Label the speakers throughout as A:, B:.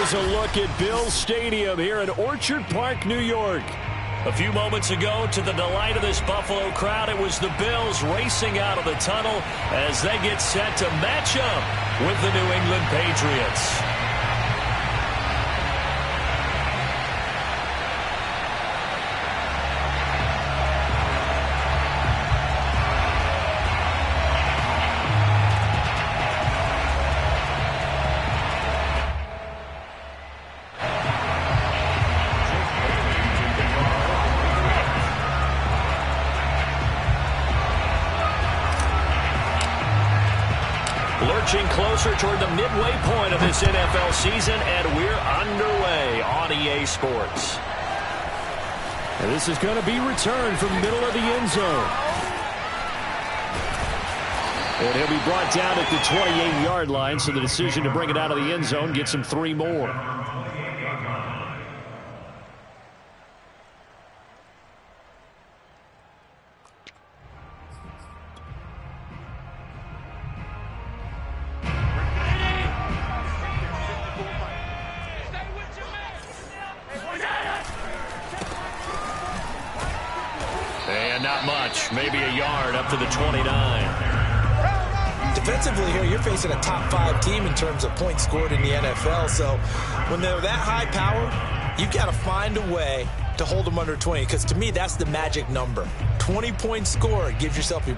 A: Here's a look at Bills Stadium here in Orchard Park, New York. A few moments ago, to the delight of this Buffalo crowd, it was the Bills racing out of the tunnel as they get set to match up with the New England Patriots. Lurching closer toward the midway point of this NFL season, and we're underway on EA Sports. And this is going to be returned from the middle of the end zone. And he'll be brought down at the 28-yard line, so the decision to bring it out of the end zone gets him 3 more. Maybe a yard up to the 29.
B: Defensively here, you're facing a top 5 team in terms of points scored in the NFL. So when they're that high power, you've got to find a way to hold them under 20. Because to me, that's the magic number. 20 points scored, you give yourself your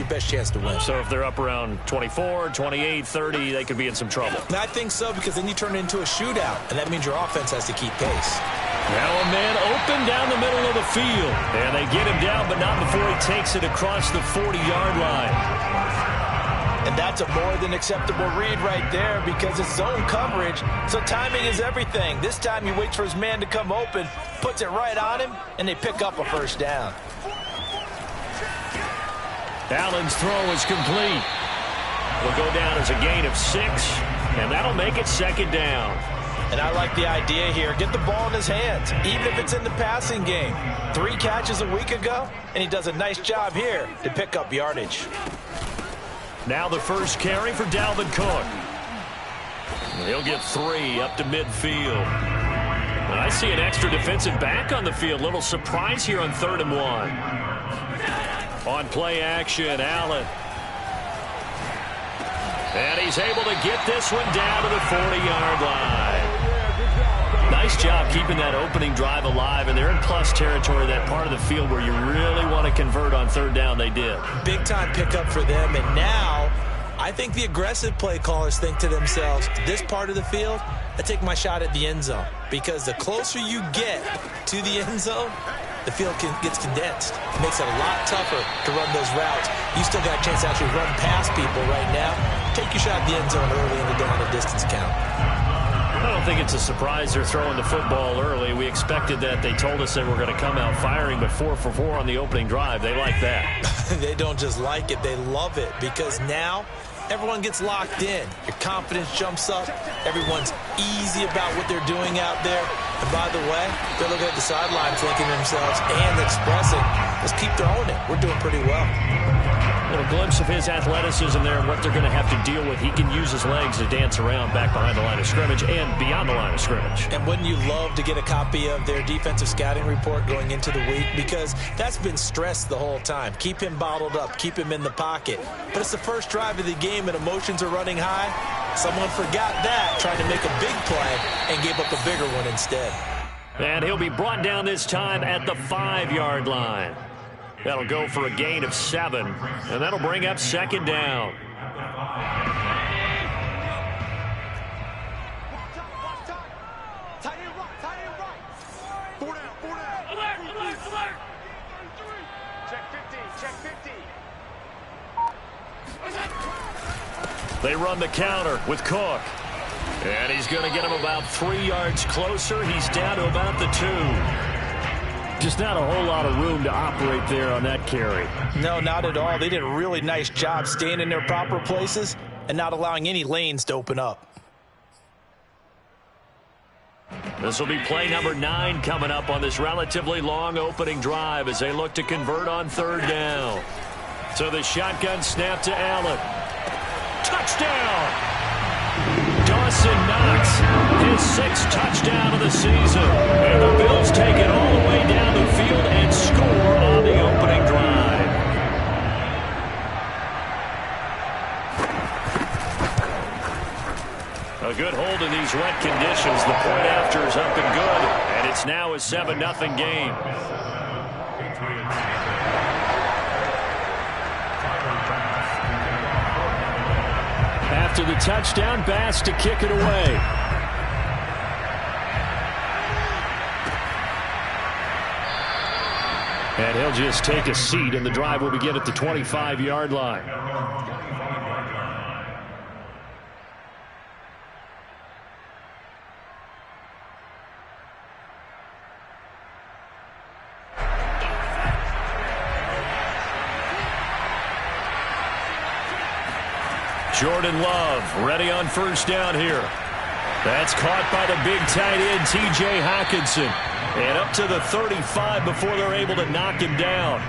B: best chance to win.
A: So if they're up around 24, 28, 30, they could be in some trouble.
B: And I think so, because then you turn it into a shootout, and that means your offense has to keep pace.
A: Now a man open down the middle of the field. And they get him down, but not before he takes it across the 40-yard line.
B: And that's a more than acceptable read right there, because it's zone coverage, so timing is everything. This time he waits for his man to come open, puts it right on him, and they pick up a first down.
A: Allen's throw is complete. Will go down as a gain of 6, and that'll make it second down.
B: And I like the idea here. Get the ball in his hands, even if it's in the passing game. 3 catches a week ago, and he does a nice job here to pick up yardage.
A: Now the first carry for Dalvin Cook. He'll get 3 up to midfield. And I see an extra defensive back on the field. Little surprise here on 3rd and 1. On play action, Allen. And he's able to get this one down to the 40-yard line. Nice job keeping that opening drive alive, and they're in plus territory, that part of the field where you really want to convert on 3rd down. They did.
B: Big-time pickup for them, and now I think the aggressive play callers think to themselves, this part of the field, I take my shot at the end zone, because the closer you get to the end zone, the field gets condensed. It makes it a lot tougher to run those routes. You still got a chance to actually run past people right now. Take your shot at the end zone early in the down and distance count.
A: I don't think it's a surprise they're throwing the football early. We expected that. They told us they were going to come out firing, but 4 for 4 on the opening drive. They like that.
B: They don't just like it, they love it, because now everyone gets locked in. Your confidence jumps up. Everyone's easy about what they're doing out there. And by the way, they're looking at the sidelines thinking to themselves and expressing, let's keep throwing it. We're doing pretty well.
A: A little glimpse of his athleticism there and what they're going to have to deal with. He can use his legs to dance around back behind the line of scrimmage and beyond the line of scrimmage.
B: And wouldn't you love to get a copy of their defensive scouting report going into the week? Because that's been stressed the whole time. Keep him bottled up. Keep him in the pocket. But it's the first drive of the game and emotions are running high. Someone forgot that, tried to make a big play, and gave up a bigger one instead.
A: And he'll be brought down this time at the 5-yard line. That'll go for a gain of 7, and that'll bring up second down. They run the counter with Cook. And he's going to get him about 3 yards closer. He's down to about the 2. Just not a whole lot of room to operate there on that carry.
B: No, not at all. They did a really nice job staying in their proper places and not allowing any lanes to open up.
A: This will be play number 9 coming up on this relatively long opening drive as they look to convert on 3rd down. So the shotgun snap to Allen. Touchdown! Dawson Knox, his 6th touchdown of the season. And the Bills take it all the way down the field and score on the opening drive. A good hold in these wet conditions. The point after is up and good, and it's now a 7-0 game. After the touchdown, Bass to kick it away. And he'll just take a seat, and the drive will begin at the 25-yard line. Jordan Love ready on first down here. That's caught by the big tight end, T.J. Hockenson. And up to the 35 before they're able to knock him down.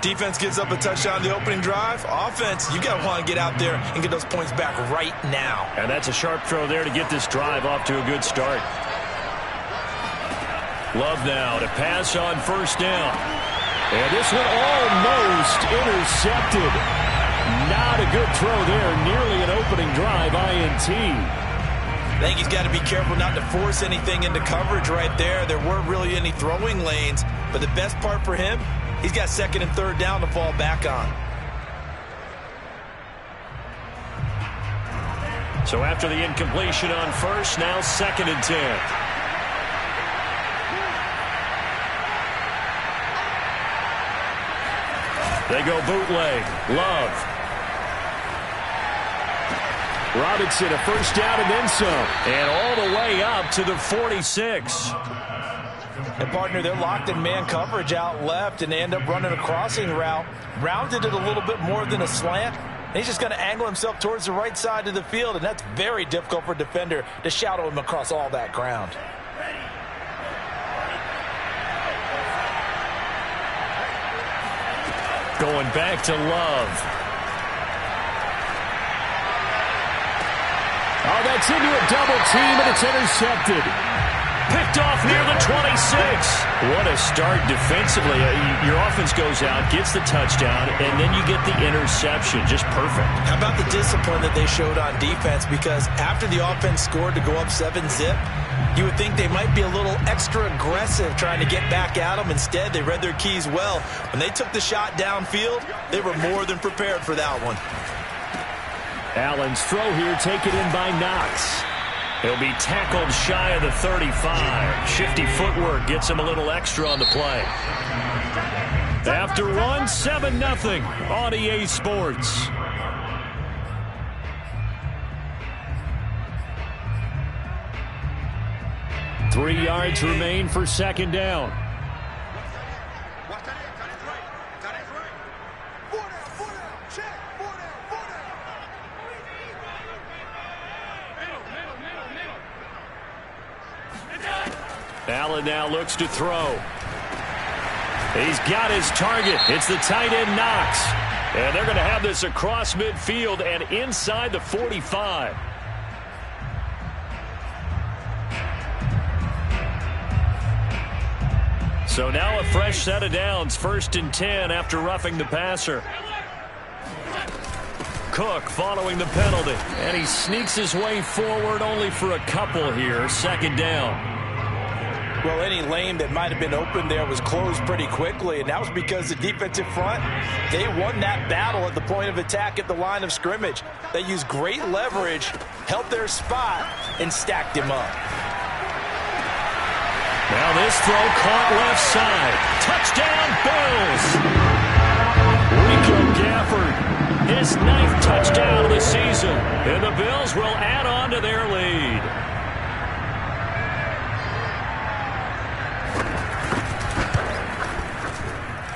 B: Defense gives up a touchdown the opening drive. Offense, you got to want to get out there and get those points back right now.
A: And that's a sharp throw there to get this drive off to a good start. Love now to pass on first down. And this one almost intercepted. Not a good throw there. Nearly an opening drive INT.
B: I think he's got to be careful not to force anything into coverage right there. There weren't really any throwing lanes. But the best part for him, he's got 2nd and 3rd down to fall back on.
A: So after the incompletion on first, now 2nd and 10. They go bootleg. Love. Robinson, a first down and then some. And all the way up to the 46.
B: And partner, they're locked in man coverage out left, and they end up running a crossing route. Rounded it a little bit more than a slant. And he's just going to angle himself towards the right side of the field, and that's very difficult for a defender to shadow him across all that ground.
A: Going back to Love. Oh, that's into a double team, and it's intercepted. Picked off near the 26. What a start defensively. Your offense goes out, gets the touchdown, and then you get the interception. Just perfect.
B: How about the discipline that they showed on defense? Because after the offense scored to go up 7-zip, you would think they might be a little extra aggressive trying to get back at them. Instead, they read their keys well. When they took the shot downfield, they were more than prepared for that one.
A: Allen's throw here taken in by Knox. He'll be tackled shy of the 35. Shifty footwork gets him a little extra on the play. After one, 7-0 on EA Sports. Three yards remain for 2nd down. Allen now looks to throw. He's got his target. It's the tight end Knox. And they're going to have this across midfield and inside the 45. So now a fresh set of downs. 1st and 10 after roughing the passer. Cook following the penalty. And he sneaks his way forward only for a couple here. 2nd down.
B: Well, any lane that might have been open there was closed pretty quickly, and that was because the defensive front, they won that battle at the point of attack at the line of scrimmage. They used great leverage, held their spot, and stacked him up.
A: Now this throw caught left side. Touchdown, Bills! Rico Gafford, his 9th touchdown of the season, and the Bills will add on to their lead.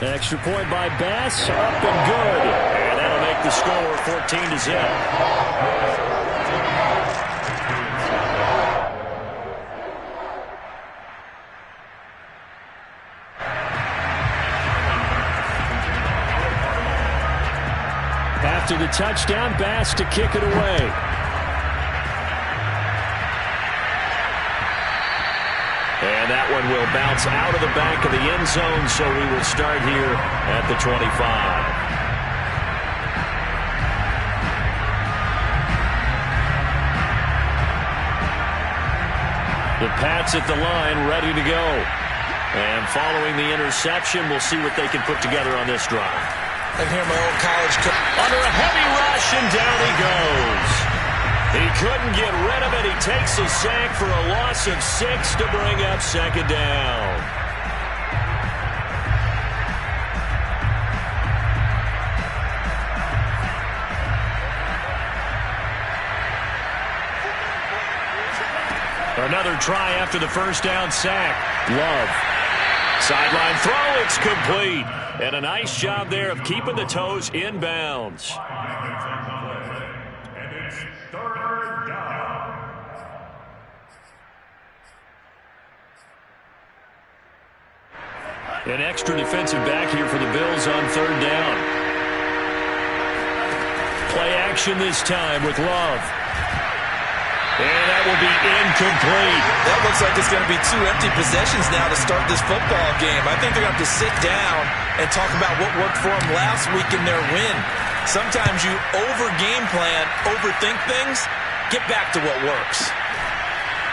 A: Extra point by Bass, up and good. And that'll make the score 14-0. After the touchdown, Bass to kick it away. one will bounce out of the back of the end zone, so we will start here at the 25. The Pats at the line, ready to go. And following the interception, we'll see what they can put together on this drive.
B: I can hear my old college coach.
A: Under a heavy rush, and down he goes. He couldn't get rid of it. He takes a sack for a loss of 6 to bring up second down. Another try after the first down sack. Love. Sideline throw, it's complete. And a nice job there of keeping the toes in bounds.
C: And it's third down.
A: An extra defensive back here for the Bills on third down. Play action this time with Love. And that will be incomplete.
B: That looks like it's going to be 2 empty possessions now to start this football game. I think they're going to have to sit down and talk about what worked for them last week in their win. Sometimes you over-game plan, overthink things, get back to what works.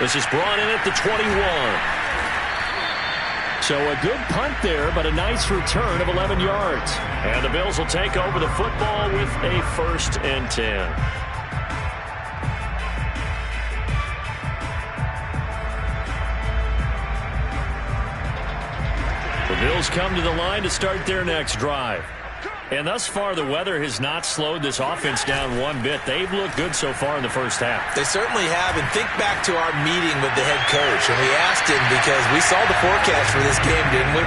A: This is brought in at the 21. So a good punt there, but a nice return of 11 yards. And the Bills will take over the football with a 1st and 10. The Bills come to the line to start their next drive. And thus far, the weather has not slowed this offense down one bit. They've looked good so far in the first half.
B: They certainly have. And think back to our meeting with the head coach. And we asked him because we saw the forecast for this game, didn't we?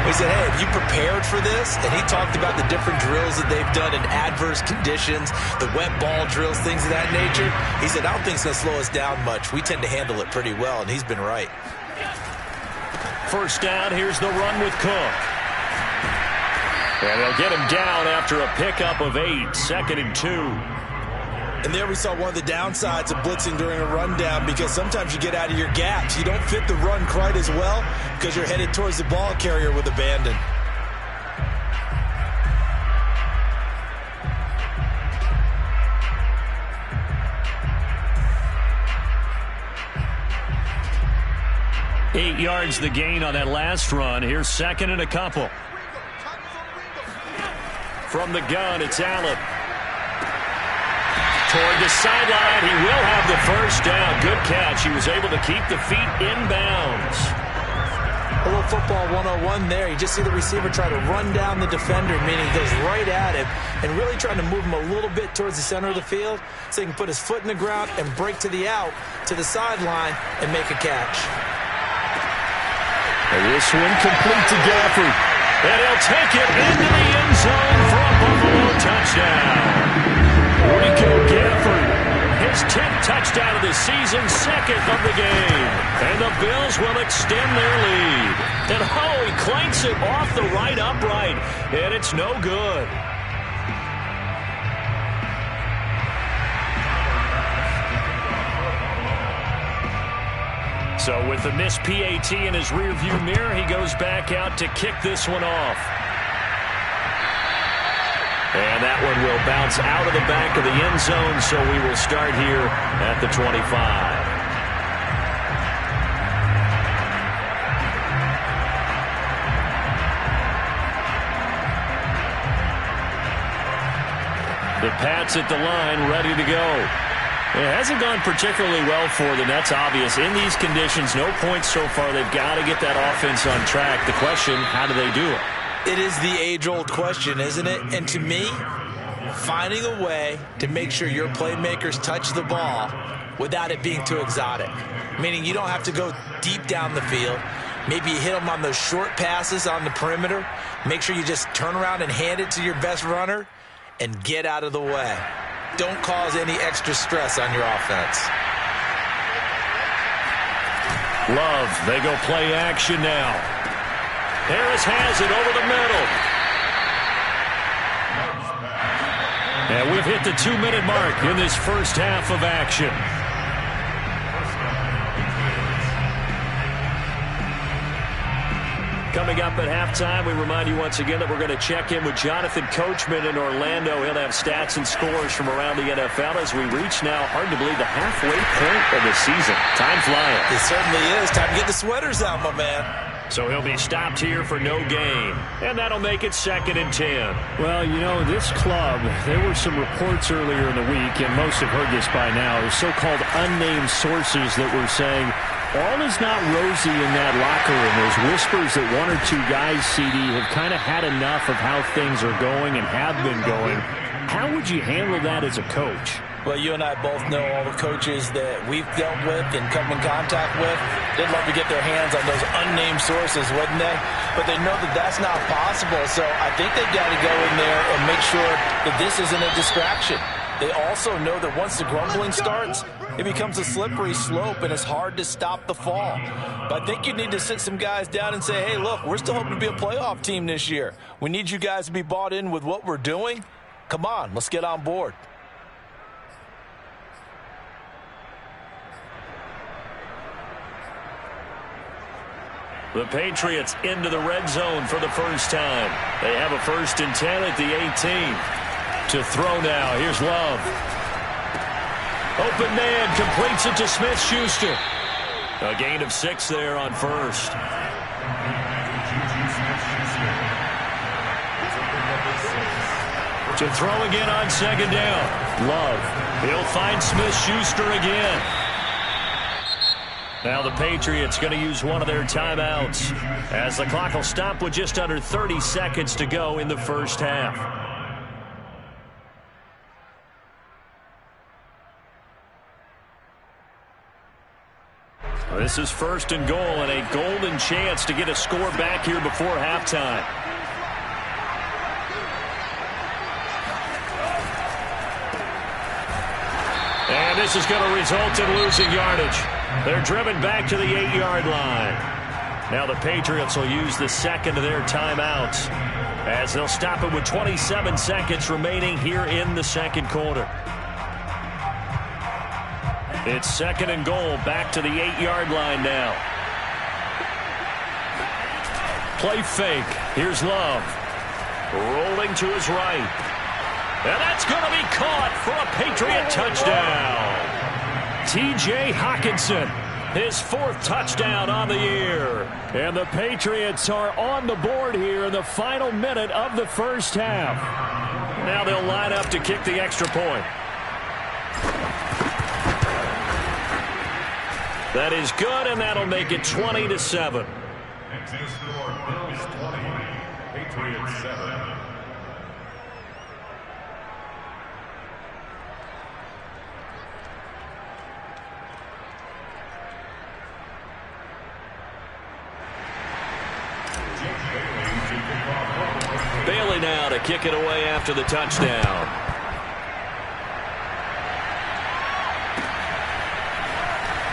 B: We said, hey, have you prepared for this? And he talked about the different drills that they've done in adverse conditions, the wet ball drills, things of that nature. He said, I don't think it's going to slow us down much. We tend to handle it pretty well, and he's been right.
A: First down, here's the run with Cook. And they'll get him down after a pickup of 8, 2nd and 2.
B: And there we saw one of the downsides of blitzing during a rundown, because sometimes you get out of your gaps. You don't fit the run quite as well because you're headed towards the ball carrier with abandon.
A: Eight yards the gain on that last run. Here's 2nd and a couple. From the gun, it's Allen. Toward the sideline, he will have the first down. Good catch. He was able to keep the feet in bounds.
B: A little football 101 there. You just see the receiver try to run down the defender, meaning he goes right at him and really trying to move him a little bit towards the center of the field so he can put his foot in the ground and break to the out, to the sideline, and make a catch.
A: And this one complete to Gafford. And he'll take it into the end zone for a Buffalo touchdown. Rico Gafford, his 10th touchdown of the season, 2nd of the game. And the Bills will extend their lead. And he clanks it off the right upright. And it's no good. So with the missed PAT in his rearview mirror, he goes back out to kick this one off. And that one will bounce out of the back of the end zone, so we will start here at the 25. The Pats at the line, ready to go. It hasn't gone particularly well for them. That's obvious. In these conditions, no points so far. They've got to get that offense on track. The question, how do they do it?
B: It is the age-old question, isn't it? And to me, finding a way to make sure your playmakers touch the ball without it being too exotic. Meaning you don't have to go deep down the field. Maybe you hit them on those short passes on the perimeter. Make sure you just turn around and hand it to your best runner and get out of the way. Don't cause any extra stress on your offense.
A: Love, they go play action now. Harris has it over the middle. And we've hit the 2-minute mark in this first half of action. Coming up at halftime, we remind you once again that we're going to check in with Jonathan Coachman in Orlando. He'll have stats and scores from around the NFL as we reach now, hard to believe, the halfway point of the season. Time flying.
B: It certainly is. Time to get the sweaters out, my man.
A: So he'll be stopped here for no gain. And that'll make it 2nd and 10.
D: Well, you know, this club, there were some reports earlier in the week, and most have heard this by now, the so-called unnamed sources that were saying all is not rosy in that locker room. There's whispers that one or two guys, CD, have kind of had enough of how things are going and have been going. How would you handle that as a coach?
B: Well, you and I both know all the coaches that we've dealt with and come in contact with. They'd love to get their hands on those unnamed sources, wouldn't they? But they know that that's not possible, so I think they've got to go in there and make sure that this isn't a distraction. They also know that once the grumbling starts, it becomes a slippery slope, and it's hard to stop the fall. But I think you need to sit some guys down and say, hey, look, we're still hoping to be a playoff team this year. We need you guys to be bought in with what we're doing. Come on, let's get on board.
A: The Patriots into the red zone for the first time. They have a 1st and 10 at the 18. To throw now. Here's Love. Open man completes it to Smith-Schuster. A gain of 6 there on 1st. To throw again on 2nd down. Love. He'll find Smith-Schuster again. Now the Patriots going to use one of their timeouts as the clock will stop with just under 30 seconds to go in the first half. This is 1st and goal and a golden chance to get a score back here before halftime. And this is going to result in losing yardage. They're driven back to the 8-yard line. Now the Patriots will use the second of their timeouts as they'll stop it with 27 seconds remaining here in the second quarter. It's 2nd and goal, back to the 8-yard line now. Play fake. Here's Love. Rolling to his right. And that's going to be caught for a Patriot touchdown. T.J. Hockenson, his 4th touchdown on the year.
D: And the Patriots are on the board here in the final minute of the first half.
A: Now they'll line up to kick the extra point. That is good, and that'll make it 20-7.
C: Exit score, Bills 20, Patriots 7.
A: Bailey now to kick it away after the touchdown.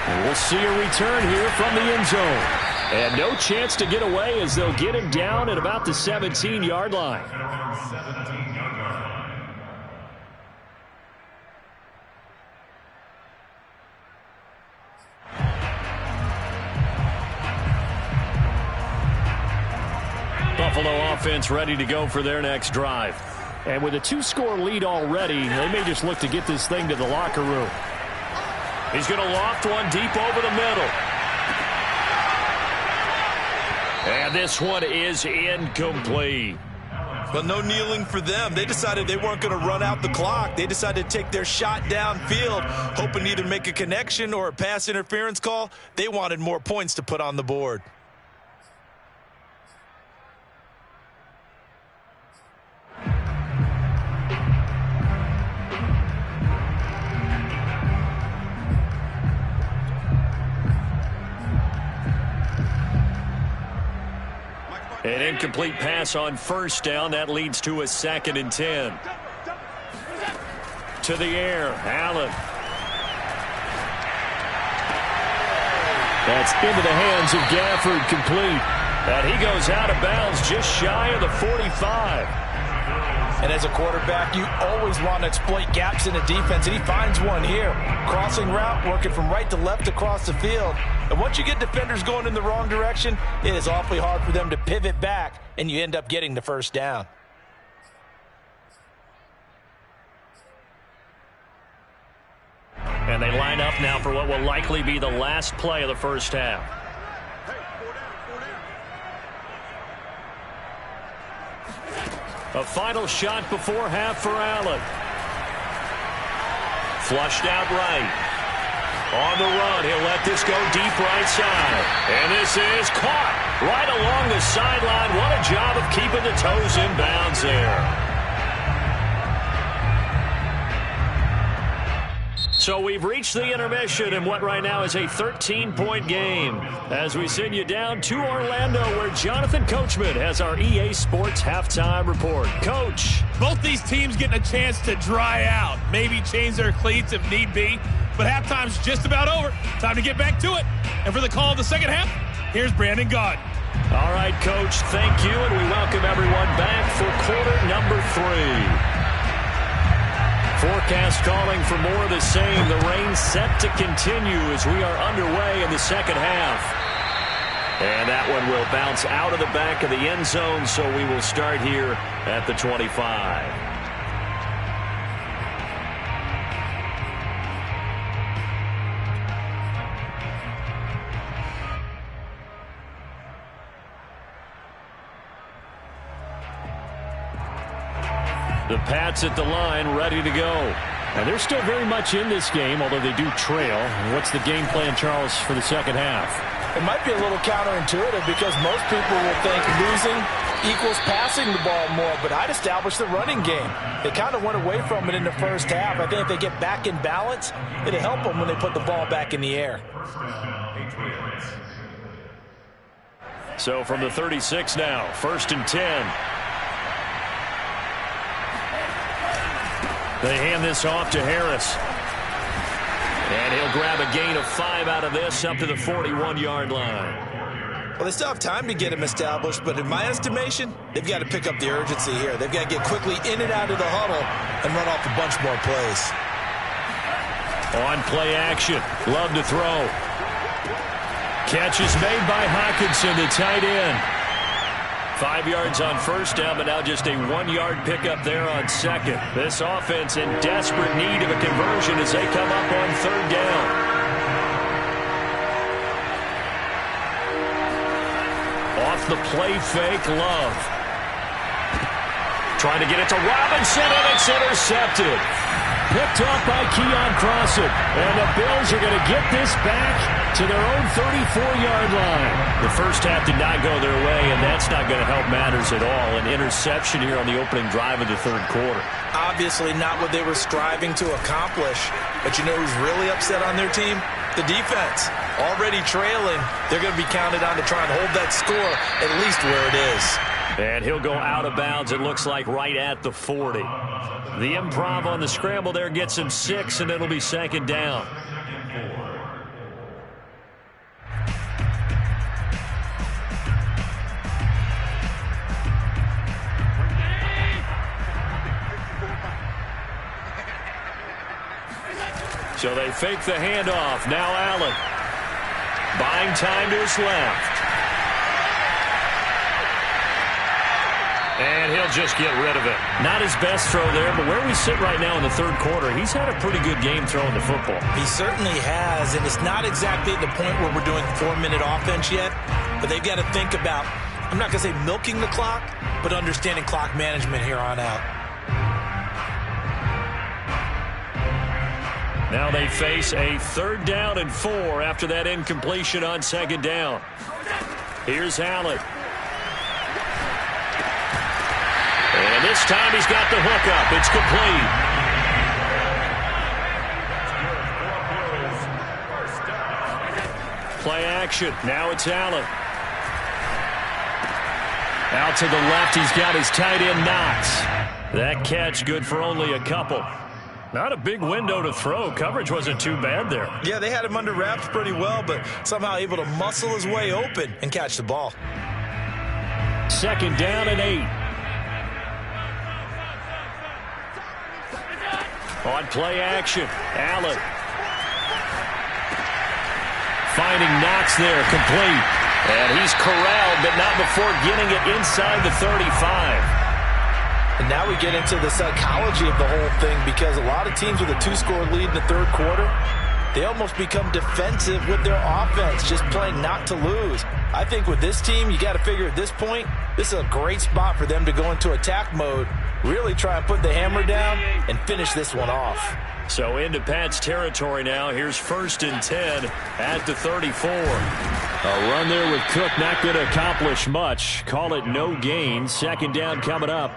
D: And we'll see a return here from the end zone. And no chance to get away as they'll get him down at about the 17-yard line.
A: Buffalo offense ready to go for their next drive.
D: And with a 2-score lead already, they may just look to get this thing to the locker room.
A: He's going to loft one deep over the middle. And this one is incomplete.
B: But no kneeling for them. They decided they weren't going to run out the clock. They decided to take their shot downfield, hoping to either make a connection or a pass interference call. They wanted more points to put on the board.
A: An incomplete pass on 1st down. That leads to a 2nd and 10. To the air, Allen.
D: That's into the hands of Gafford, complete.
A: And he goes out of bounds just shy of the 45.
B: And as a quarterback, you always want to exploit gaps in the defense, and he finds one here. Crossing route, working from right to left across the field. And once you get defenders going in the wrong direction, it is awfully hard for them to pivot back, and you end up getting the first down.
A: And they line up now for what will likely be the last play of the first half. A final shot before half for Allen. Flushed out right. On the run, he'll let this go deep right side. And this is caught right along the sideline. What a job of keeping the toes in bounds there. So we've reached the intermission in what right now is a 13-point game as we send you down to Orlando where Jonathan Coachman has our EA Sports halftime report. Coach.
E: Both these teams getting a chance to dry out, maybe change their cleats if need be, but halftime's just about over. Time to get back to it. And for the call of the second half, here's Brandon Gaud.
A: All right, Coach, thank you, and we welcome everyone back for quarter number 3. Forecast calling for more of the same. The rain set to continue as we are underway in the second half. And that one will bounce out of the back of the end zone, so we will start here at the 25. The Pats at the line, ready to go.
D: And they're still very much in this game, although they do trail. And what's the game plan, Charles, for the second half?
B: It might be a little counterintuitive because most people will think losing equals passing the ball more, but I'd establish the running game. They kind of went away from it in the first half. I think if they get back in balance, it'll help them when they put the ball back in the air.
A: So from the 36 now, 1st and 10. They hand this off to Harris. And he'll grab a gain of 5 out of this up to the 41-yard line.
B: Well, they still have time to get him established, but in my estimation, they've got to pick up the urgency here. They've got to get quickly in and out of the huddle and run off a bunch more plays.
A: On play action. Love to throw. Catch is made by Hockenson, the tight end. 5 yards on first down, but now just a 1-yard pickup there on second. This offense in desperate need of a conversion as they come up on 3rd down. Off the play fake, Love. Trying to get it to Robinson, and it's intercepted. Picked off by Keon Crossan. And the Bills are going to get this back to their own 34-yard line. The first half did not go their way, and that's not going to help matters at all. An interception here on the opening drive of the 3rd quarter.
B: Obviously not what they were striving to accomplish. But you know who's really upset on their team? The defense. Already trailing. They're going to be counted on to try and hold that score at least where it is.
A: And he'll go out of bounds, it looks like, right at the 40. The improv on the scramble there gets him 6, and it'll be 2nd down. So they fake the handoff. Now Allen. Buying time to his left. And he'll just get rid of it. Not his best throw there, but where we sit right now in the 3rd quarter, he's had a pretty good game throwing the football.
B: He certainly has, and it's not exactly at the point where we're doing 4-minute offense yet, but they've got to think about, I'm not going to say milking the clock, but understanding clock management here on out.
A: Now they face a 3rd down and 4 after that incompletion on 2nd down. Here's Allen. And this time he's got the hook up. It's complete. Play action. Now it's Allen. Out to the left, he's got his tight end Knox. That catch good for only a couple. Not a big window to throw. Coverage wasn't too bad there.
B: Yeah, they had him under wraps pretty well, but somehow able to muscle his way open and catch the ball.
A: 2nd down and 8. On play action, Allen. Finding Knox there, complete. And he's corralled, but not before getting it inside the 35.
B: And now we get into the psychology of the whole thing, because a lot of teams with a 2-score lead in the third quarter, they almost become defensive with their offense, just playing not to lose. I think with this team, you got to figure at this point, this is a great spot for them to go into attack mode, really try and put the hammer down and finish this one off.
A: So into Pat's territory now. Here's 1st and 10 at the 34.
D: A run there with Cook not going to accomplish much. Call it no gain. 2nd down coming up.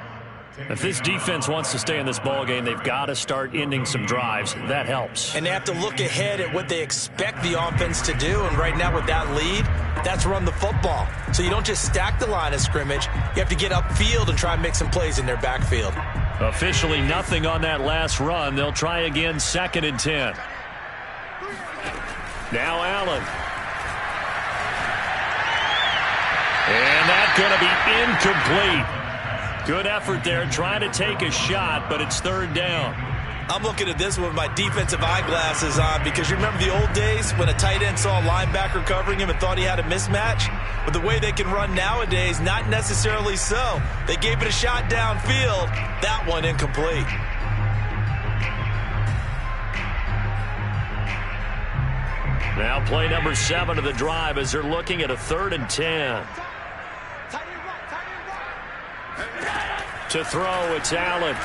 A: If this defense wants to stay in this ballgame, they've got to start ending some drives. That helps.
B: And they have to look ahead at what they expect the offense to do. And right now with that lead, that's run the football. So you don't just stack the line of scrimmage. You have to get upfield and try and make some plays in their backfield.
A: Officially nothing on that last run. They'll try again 2nd and 10. Now Allen. And that's going to be incomplete. Good effort there, trying to take a shot, but it's 3rd down.
B: I'm looking at this with my defensive eyeglasses on, because you remember the old days when a tight end saw a linebacker covering him and thought he had a mismatch? But the way they can run nowadays, not necessarily so. They gave it a shot downfield. That one incomplete.
A: Now play number 7 of the drive as they're looking at a 3rd and 10. To throw, it's Allen.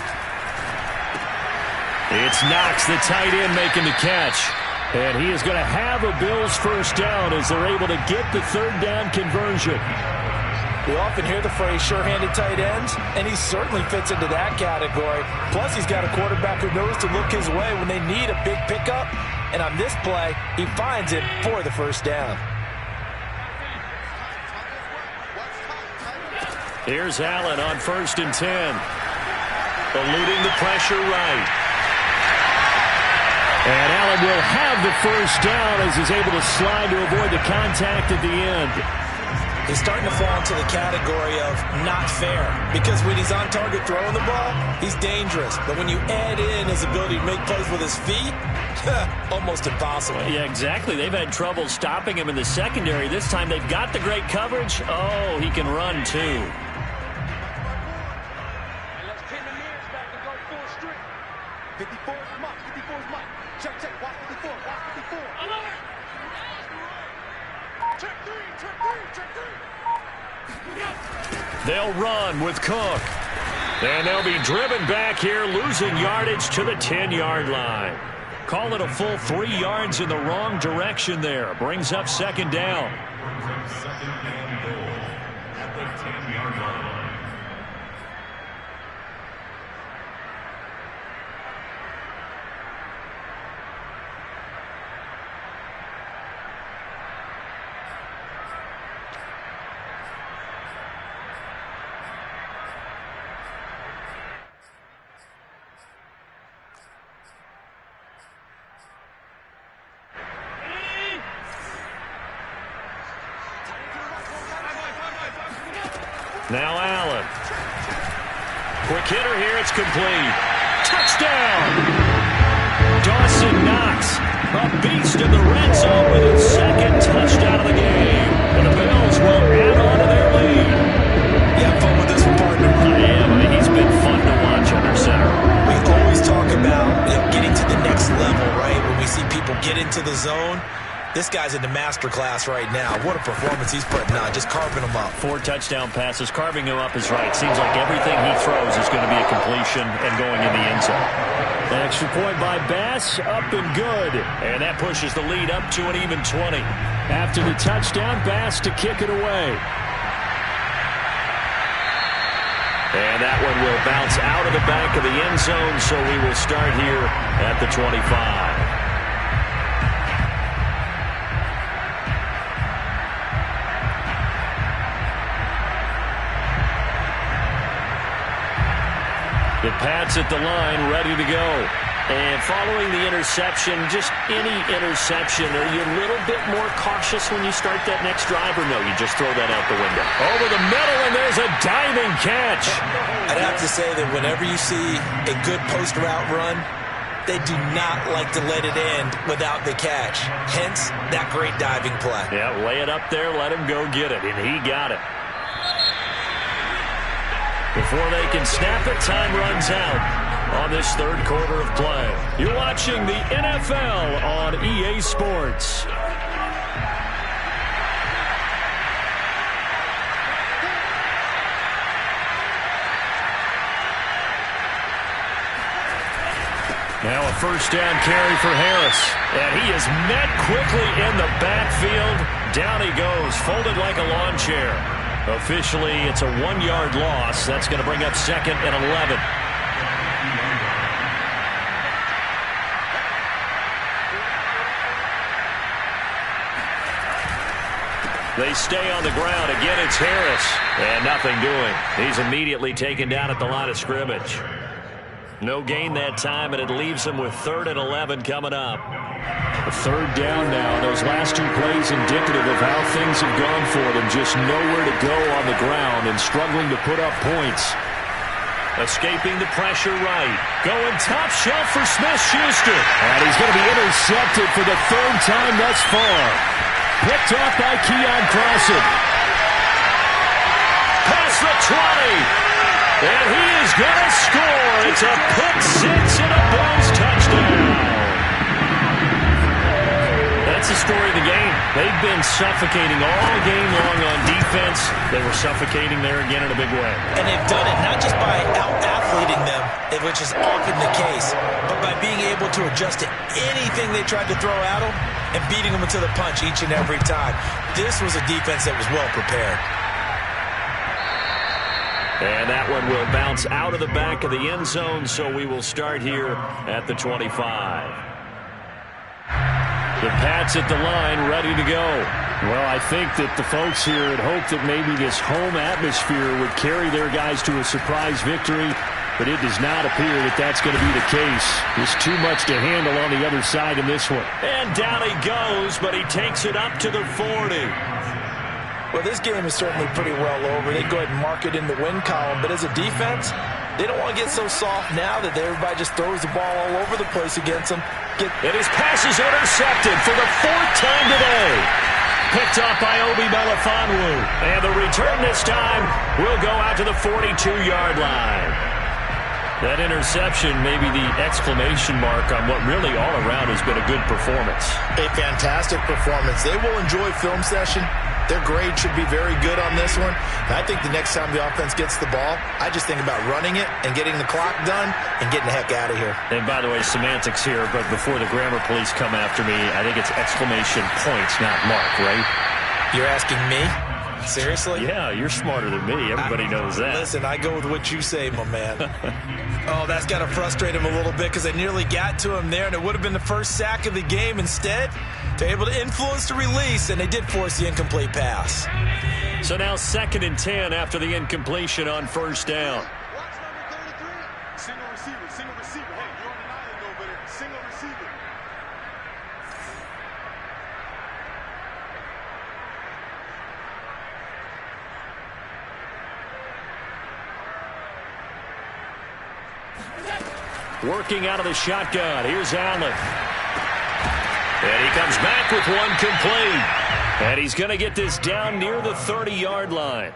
A: It's Knox, the tight end, making the catch.
D: And he is going to have a Bills 1st down as they're able to get the 3rd down conversion.
B: We often hear the phrase sure-handed tight ends, and he certainly fits into that category. Plus, he's got a quarterback who knows to look his way when they need a big pickup. And on this play, he finds it for the 1st down.
A: Here's Allen on 1st and 10. Eluding the pressure right.
D: And Allen will have the 1st down as he's able to slide to avoid the contact at the end.
B: He's starting to fall into the category of not fair, because when he's on target throwing the ball, he's dangerous. But when you add in his ability to make plays with his feet, almost impossible.
A: Yeah, exactly. They've had trouble stopping him in the secondary. This time they've got the great coverage. Oh, he can run too. They'll run with Cook. And they'll be driven back here, losing yardage to the 10-yard line. Call it a full 3 yards in the wrong direction there. Brings up 2nd down.
C: 2nd and goal at the 10-yard line.
A: Now Allen. Quick hitter here. It's complete. Touchdown! Dawson Knox, a beast in the red zone with his 2nd touchdown of the game. And the Bills will add on to their lead.
B: You have fun with this one, partner?
A: I am. I mean, he's been fun to watch under center.
B: We always talk about getting to the next level, right? When we see people get into the zone, this guy's in the master class right now. What a performance he's putting on, just carving them up.
A: 4 touchdown passes. Carving him up is right. Seems like everything he throws is going to be a completion and going in the end zone.
D: An extra point by Bass, up and good.
A: And that pushes the lead up to an even 20.
D: After the touchdown, Bass to kick it away.
A: And that one will bounce out of the back of the end zone, so we will start here at the 25. The Pats at the line, ready to go. And following the interception, just any interception, are you a little bit more cautious when you start that next drive, or no, you just throw that out the window? Over the middle, and there's a diving catch.
B: I'd have to say that whenever you see a good post route run, they do not like to let it end without the catch. Hence, that great diving play.
A: Yeah, lay it up there, let him go get it, and he got it. Before they can snap it, time runs out on this third quarter of play. You're watching the NFL on EA Sports. Now a first down carry for Harris. And he is met quickly in the backfield. Down he goes, folded like a lawn chair. Officially, it's a 1-yard loss. That's going to bring up 2nd and 11. They stay on the ground. Again, it's Harris. And nothing doing. He's immediately taken down at the line of scrimmage. No gain that time, and it leaves him with 3rd and 11 coming up.
D: A third down now. Those last 2 plays indicative of how things have gone for them. Just nowhere to go on the ground and struggling to put up points.
A: Escaping the pressure right. Going top shelf for Smith-Schuster.
D: And he's going to be intercepted for the 3rd time thus far. Picked off by Keon Crossan.
A: Past the 20. And he is going to score. It's a pick-6 and a Bills touchdown. That's the story of the game. They've been suffocating all game long on defense. They were suffocating there again in a big way.
B: And they've done it not just by out-athleting them, which is often the case, but by being able to adjust to anything they tried to throw at them and beating them into the punch each and every time. This was a defense that was well prepared.
A: And that one will bounce out of the back of the end zone, so we will start here at the 25. The Pats at the line, ready to go.
D: Well, I think that the folks here had hoped that maybe this home atmosphere would carry their guys to a surprise victory, but it does not appear that that's going to be the case. There's too much to handle on the other side in this one.
A: And down he goes, but he takes it up to the 40.
B: Well, this game is certainly pretty well over. They go ahead and mark it in the win column. But as a defense, they don't want to get so soft now that everybody just throws the ball all over the place against them.
A: And his pass is intercepted for the 4th time today. Picked off by Obi Melifonwu. And the return this time will go out to the 42-yard line. That interception may be the exclamation mark on what really all around has been a good performance.
F: A fantastic performance. They will enjoy film session. Their grade should be very good on this one. And I think the next time the offense gets the ball, I just think about running it and getting the clock done and getting the heck out of here.
A: And by the way, semantics here, but before the grammar police come after me, I think it's exclamation points, not mark, right?
B: You're asking me? Seriously?
A: Yeah, you're smarter than me. Everybody knows that.
B: Listen, I go with what you say, my man. Oh, that's got to frustrate him a little bit because I nearly got to him there, and it would have been the first sack of the game. Instead, they're able to influence the release, and they did force the incomplete pass.
A: So now 2nd and 10 after the incompletion on first down.
G: Watch number 33. Single receiver, single receiver. Hey, you're on an island over there. Single receiver.
A: Working out of the shotgun. Here's Allen. And he comes back with one complete. And he's going to get this down near the 30-yard line.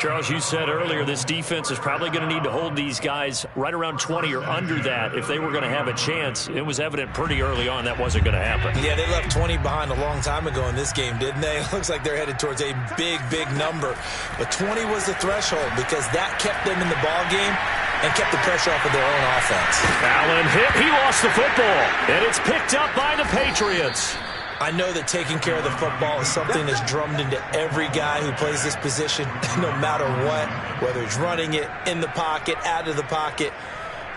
A: Charles, you said earlier this defense is probably going to need to hold these guys right around 20 or under that if they were going to have a chance. It was evident pretty early on that wasn't going to happen.
B: Yeah, they left 20 behind a long time ago in this game, didn't they? It looks like they're headed towards a big, big number. But 20 was the threshold because that kept them in the ball game and kept the pressure off of their own offense.
A: Allen hit. He lost the football. And it's picked up by the Patriots.
B: I know that taking care of the football is something that's drummed into every guy who plays this position, no matter what, whether it's running it, in the pocket, out of the pocket.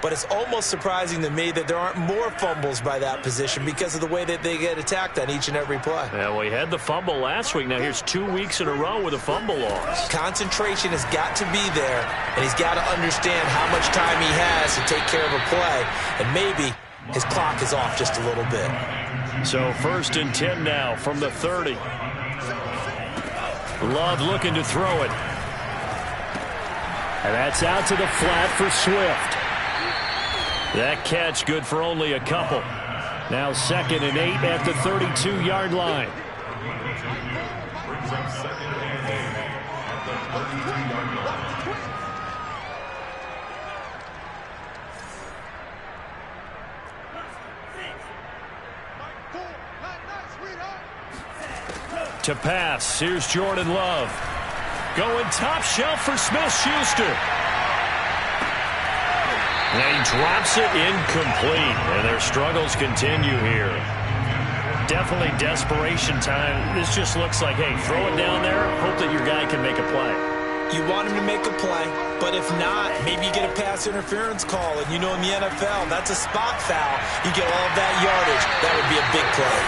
B: But it's almost surprising to me that there aren't more fumbles by that position because of the way that they get attacked on each and every play.
A: Yeah, well, he had the fumble last week. Now here's 2 weeks in a row with a fumble loss.
B: Concentration has got to be there, and he's got to understand how much time he has to take care of a play, and maybe his clock is off just a little bit.
A: So 1st and 10 now from the 30. Love looking to throw it.
D: And that's out to the flat for Swift.
A: That catch good for only a couple.
D: Now 2nd and 8 at the 32-yard line.
C: Brings up 2nd and 8 at the 32-yard line.
A: To pass, here's Jordan Love. Going top shelf for Smith-Schuster. And he drops it incomplete, and their struggles continue here. Definitely desperation time. This just looks like, hey, throw it down there, hope that your guy can make a play.
B: You want him to make a play, but if not, maybe you get a pass interference call, and you know in the NFL, that's a spot foul. You get all of that yardage. That would be a big play.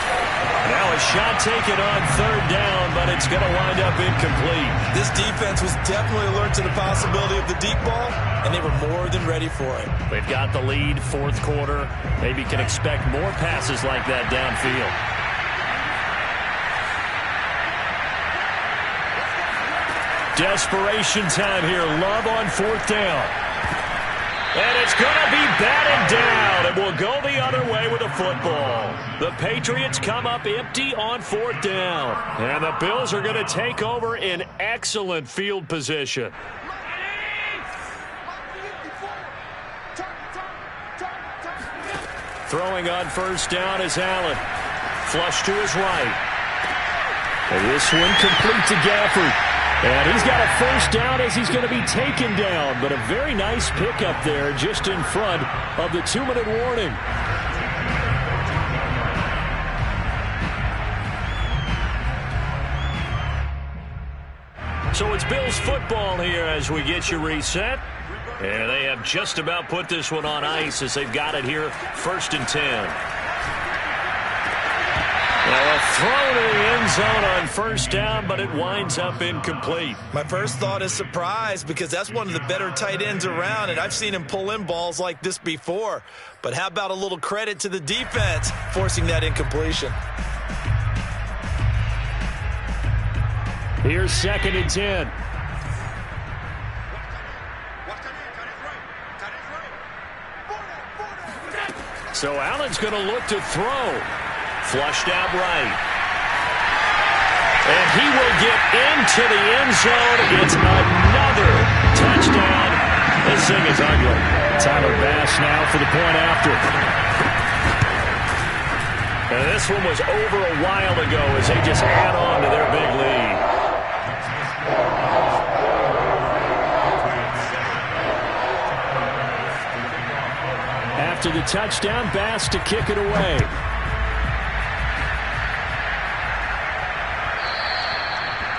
A: Now a shot taken on 3rd down, but it's going to wind up incomplete.
B: This defense was definitely alert to the possibility of the deep ball, and they were more than ready for it.
A: They've got the lead, 4th quarter. Maybe can expect more passes like that downfield. Desperation time here. Love on 4th down. And it's going to be batted down. It will go the other way with a football. The Patriots come up empty on 4th down. And the Bills are going to take over in excellent field position. Throwing on 1st down is Allen. Flush to his right.
D: And this one complete to Gafford. And he's got a 1st down as he's going to be taken down. But a very nice pickup there just in front of the 2-minute warning.
A: So it's Bills football here as we get you reset. And they have just about put this one on ice as they've got it here, 1st and 10. Now a throw to the end zone on 1st down, but it winds up incomplete.
B: My first thought is surprise because that's one of the better tight ends around, and I've seen him pull in balls like this before. But how about a little credit to the defense forcing that incompletion?
D: Here's 2nd and 10.
A: So Allen's going to look to throw. Flushed out right. And he will get into the end zone. It's another touchdown. This thing is ugly.
D: Tyler Bass now for the point after.
A: And this one was over a while ago as they just add on to their big lead.
D: After the touchdown, Bass to kick it away.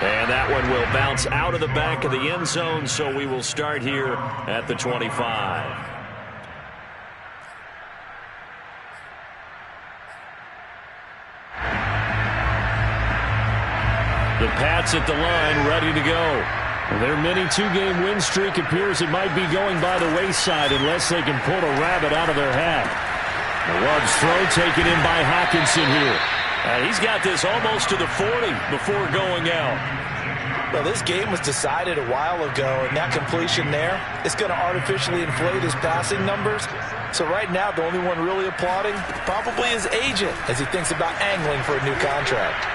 A: And that one will bounce out of the back of the end zone, so we will start here at the 25. The Pats at the line, ready to go.
D: Their mini 2-game win streak appears it might be going by the wayside unless they can pull a rabbit out of their hat. Love's throw taken in by Hockenson here.
A: He's got this almost to the 40 before going out.
B: Well, this game was decided a while ago, and that completion there is going to artificially inflate his passing numbers. So right now, the only one really applauding probably his agent as he thinks about angling for a new contract.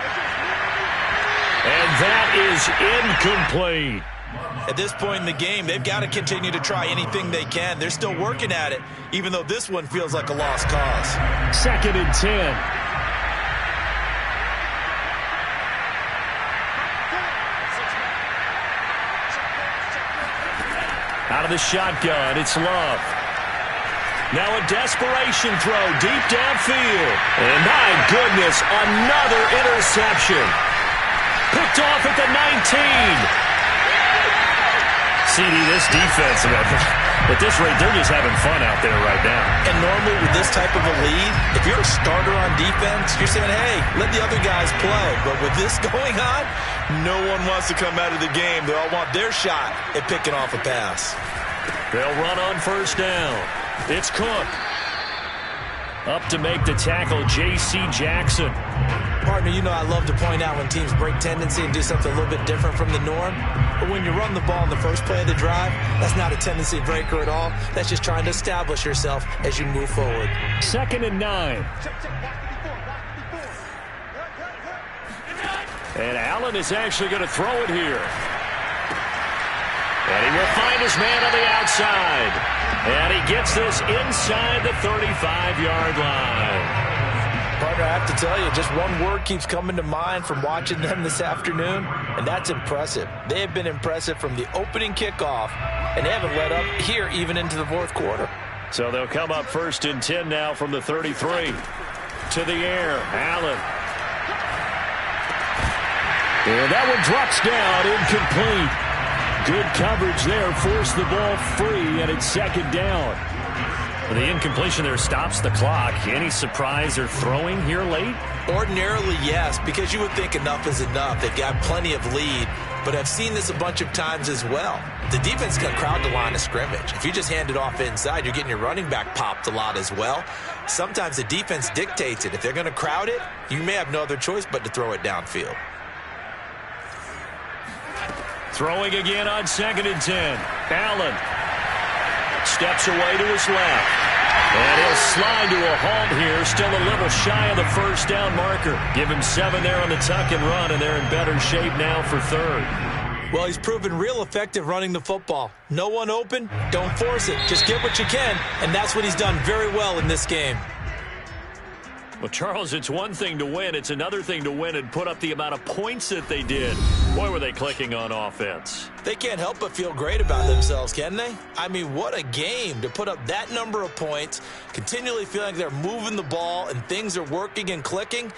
A: And that is incomplete.
B: At this point in the game, they've got to continue to try anything they can. They're still working at it, even though this one feels like a lost cause.
D: 2nd and 10.
A: Out of the shotgun, it's Love. Now a desperation throw deep downfield. And my goodness, another interception. Picked off at the 19. CD, this defense, at this rate, they're just having fun out there right now.
B: And normally with this type of a lead, if you're a starter on defense, you're saying, hey, let the other guys play. But with this going on, no one wants to come out of the game. They all want their shot at picking off a pass.
A: They'll run on 1st down. It's Cook. Up to make the tackle, J.C. Jackson.
B: Partner, you know I love to point out when teams break tendency and do something a little bit different from the norm. But when you run the ball in the first play of the drive, that's not a tendency breaker at all. That's just trying to establish yourself as you move forward.
D: 2nd and 9.
A: And Allen is actually going to throw it here. And he will find his man on the outside. And he gets this inside the 35-yard line.
B: Partner, I have to tell you, just one word keeps coming to mind from watching them this afternoon, and that's impressive. They have been impressive from the opening kickoff, and they haven't let up here even into the fourth quarter.
A: So they'll come up 1st and 10 now from the 33. To the air, Allen.
D: And that one drops down, incomplete. Good coverage there, forced the ball free, and it's 2nd down.
A: The incompletion there stops the clock. Any surprise they're throwing here late?
B: Ordinarily, yes, because you would think enough is enough. They've got plenty of lead, but I've seen this a bunch of times as well. The defense can crowd the line of scrimmage. If you just hand it off inside, you're getting your running back popped a lot as well. Sometimes the defense dictates it. If they're going to crowd it, you may have no other choice but to throw it downfield.
A: Throwing again on 2nd and 10. Allen steps away to his left. And he'll slide to a halt here. Still a little shy of the 1st down marker. Give him 7 there on the tuck and run, and they're in better shape now for 3rd.
B: Well, he's proven real effective running the football. No one open, don't force it. Just get what you can, and that's what he's done very well in this game.
A: Well, Charles, it's one thing to win. It's another thing to win and put up the amount of points that they did. Boy, were they clicking on offense.
B: They can't help but feel great about themselves, can they? I mean, what a game to put up that number of points, continually feeling like they're moving the ball and things are working and clicking.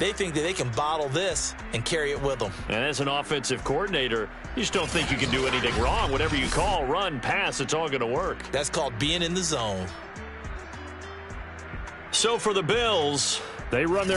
B: They think that they can bottle this and carry it with them.
A: And as an offensive coordinator, you just don't think you can do anything wrong. Whatever you call, run, pass, it's all going to work.
B: That's called being in the zone.
A: So for the Bills, they run their